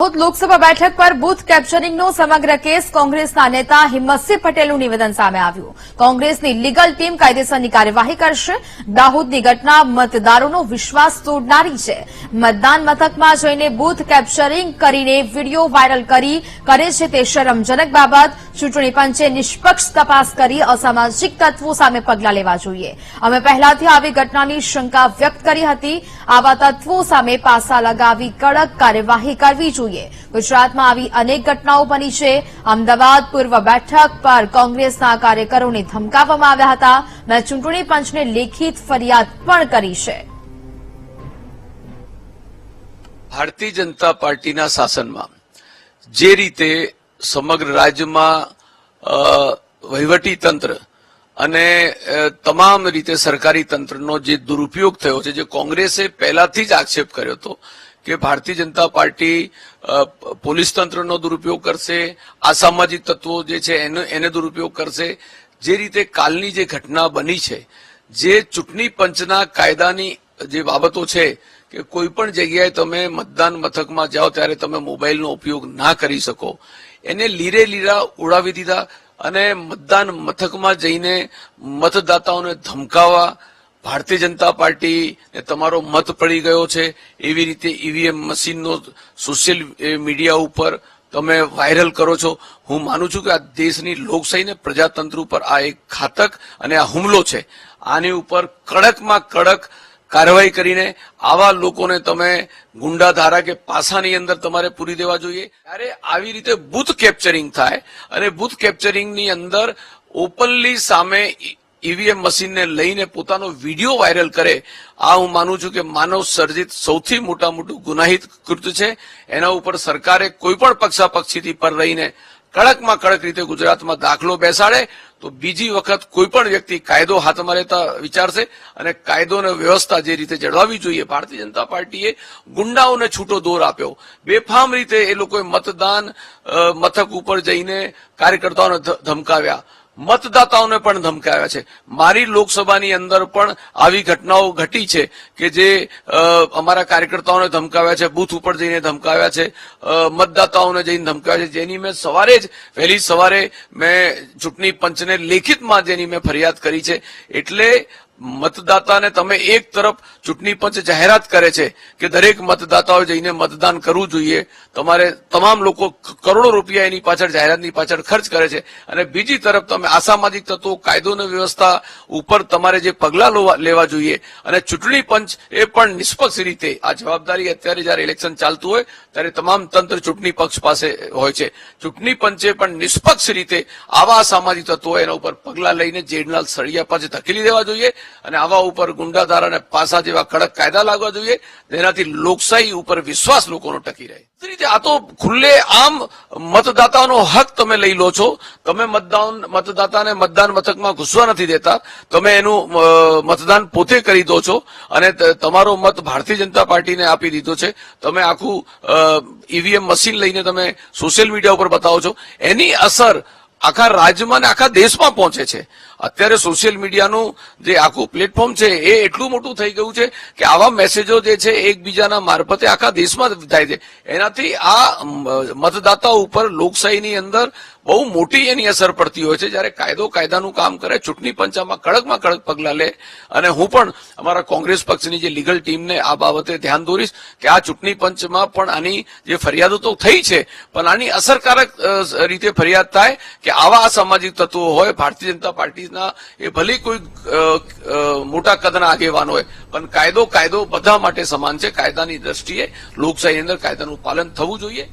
લોકસભા બેઠક પર બૂથ કેપ્ચરિંગનો સમગ્ર કેસ કોંગ્રેસના નેતા હિંમતસિંહ પટેલનું નિવેદન સામે આવ્યું। કોંગ્રેસની લીગલ ટીમ કાયદેસરની કાર્યવાહી કરશે। દાહોદની ઘટના મતદારોનો વિશ્વાસ તોડનારી છે। મતદાન મથકમાં જઈને બૂથ કેપ્ચરિંગ કરીને વીડિયો વાયરલ કરે છે તે શરમજનક બાબત। ચૂંટણી પંચે નિષ્પક્ષ તપાસ કરી અસામાજિક તત્વો સામે પગલાં લેવા જોઈએ। અમે પહેલાથી આવી ઘટનાની શંકા વ્યક્ત કરી હતી। આવા તત્વો સામે પાસા લગાવી કડક કાર્યવાહી કરવી જોઈએ। ગુજરાતમાં આવી અનેક ઘટનાઓ બની છે। અમદાવાદ પૂર્વ બેઠક પર કોંગ્રેસના કાર્યકરોને ધમકાવવામાં આવ્યા હતા। મેં ચૂંટણી પંચને લેખિત ફરિયાદ પણ કરી છે। ભારતીય જનતા પાર્ટીના શાસનમાં જે રીતે સમગ્ર રાજ્યમાં વહીવટી તંત્ર અને તમામ રીતે સરકારી તંત્રનો જે દુરુપયોગ થયો છે, જે કોંગ્રેસે પહેલાથી જ આક્ષેપ કર્યો હતો કે ભારતીય જનતા પાર્ટી પોલીસ તંત્રનો દુરુપયોગ કરશે, અસામાજિક તત્વો જે છે એને દુરુપયોગ કરશે। જે રીતે કાલની જે ઘટના બની છે, જે ચૂંટણી પંચના કાયદાની જે બાબતો છે કે કોઈ પણ જગ્યાએ તમે મતદાન મથકમાં જાઓ ત્યારે તમે મોબાઈલનો ઉપયોગ ના કરી શકો, એને લીરે લીરા ઉડાવી દીધા અને મતદાન મથકમાં જઈને મતદાતાઓને ધમકાવવા। ભારતીય જનતા પાર્ટી ને તમારો મત પડી ગયો છે એવી રીતે ઈવીએમ મશીનનો સોશિયલ મીડિયા ઉપર તમે વાયરલ કરો છો। હું માનું છું કે આ દેશની લોકશાહી ને પ્રજાતંત્ર ઉપર આ એક ઘાતક અને આ હુમલો છે। આની ઉપર કડકમાં કડક કાર્યવાહી કરીને આવા લોકોને તમે ગુંડા ધારા કે પાસાની અંદર તમારે પૂરી દેવા જોઈએ। ત્યારે આવી રીતે બૂથ કેપ્ચરિંગ થાય અને બૂથ કેપ્ચરિંગની અંદર ઓપનલી સામે ઈવીએમ મશીનને લઈને પોતાનો વિડીયો વાયરલ કરે, આ હું માનું છું કે માનવ સર્જિત સૌથી મોટું ગુનાહિત કૃત્ય છે। એના ઉપર સરકારે કોઈ પણ પક્ષાપક્ષીથી પર રહીને કડકમાં કડક રીતે ગુજરાતમાં દાખલો બેસાડે તો બીજી વખત કોઈ પણ વ્યક્તિ કાયદો હાથમાં લેતા વિચારશે અને કાયદો અને વ્યવસ્થા જે રીતે જળવાવી જોઈએ। ભારતીય જનતા પાર્ટીએ ગુંડાઓને છૂટો દોર આપ્યો। બેફામ રીતે એ લોકોએ મતદાન મથક ઉપર જઈને કાર્યકર્તાઓને ધમકાવ્યા, મતદાતાઓને પણ ધમકાવ્યા છે। મારી લોકસભાની અંદર પણ આવી ઘટનાઓ ઘટી છે કે જે અમારા કાર્યકર્તાઓને ધમકાવ્યા છે, બૂથ ઉપર જઈને ધમકાવ્યા છે, મતદાતાઓને જઈને ધમકાવ્યા છે, જેની મેં વહેલી સવારે મેં ચૂંટણી પંચને લેખિતમાં જેની મેં ફરિયાદ કરી છે। એટલે મતદાતાને તમે એક તરફ ચૂંટણી પંચ જાહેરાત કરે છે કે દરેક મતદાતાઓએ જઈને મતદાન કરવું જોઈએ, તમારે તમામ લોકો કરોડો રૂપિયા એની પાછળ જાહેરાતની પાછળ ખર્ચ કરે છે, અને બીજી તરફ તમે અસામાજિક તત્વો કાયદો અને વ્યવસ્થા ઉપર તમારે જે પગલાં લેવા જોઈએ અને ચૂંટણી પંચ એ પણ નિષ્પક્ષ રીતે આ જવાબદારી અત્યારે જયારે ઇલેક્શન ચાલતું હોય ત્યારે તમામ તંત્ર ચૂંટણી પક્ષ પાસે હોય છે। ચૂંટણી પંચે પણ નિષ્પક્ષ રીતે આવા અસામાજિક તત્વો એના ઉપર પગલાં લઈને જેલના સળિયા પાસે ધકેલી દેવા જોઈએ અને આવા ઉપર ગુંડાધારા અને પાસા જેવા કડક કાયદા લાગવા જોઈએ, જેનાથી લોકશાહી ઉપર વિશ્વાસ લોકોનો ટકી રહે। આ તો ખુલ્લે આમ મતદાતાનો હક તમે લઈ લો છો। તમે મતદાતાને મતદાન મથકમાં ઘૂસવા નથી દેતા, તમે એનું મતદાન પોતે કરી દો છો અને તમારો મત ભારતીય જનતા પાર્ટીને આપી દીધો છે। તમે આખું ઈવીએમ મશીન લઈને તમે સોશિયલ મીડિયા ઉપર બતાવો છો, એની અસર આખા રાજ્યમાં ને આખા દેશમાં પહોંચે છે। અત્યારે સોશિયલ મીડિયાનું જે આખું પ્લેટફોર્મ છે એ એટલું મોટું થઈ ગયું છે કે આવા મેસેજો જે છે એકબીજાના મારફતે આખા દેશમાં થાય છે। એનાથી આ મતદાતાઓ ઉપર લોકશાહીની અંદર બહુ મોટી એની અસર પડતી હોય છે। જયારે કાયદાનું કામ કરે, ચૂંટણી પંચમાં કડકમાં કડક પગલાં લે, અને હું પણ અમારા કોંગ્રેસ પક્ષની જે લીગલ ટીમને આ બાબતે ધ્યાન દોરીશ કે આ ચૂંટણી પંચમાં પણ આની જે ફરિયાદો તો થઈ છે પણ આની અસરકારક રીતે ફરિયાદ થાય કે આવા અસામાજિક તત્વો હોય ભારતીય જનતા પાર્ટીના, એ ભલે કોઈ મોટા કદના આગેવાન હોય પણ કાયદો બધા માટે સમાન છે। કાયદાની દ્રષ્ટિએ લોકશાહી અંદર કાયદાનું પાલન થવું જોઈએ।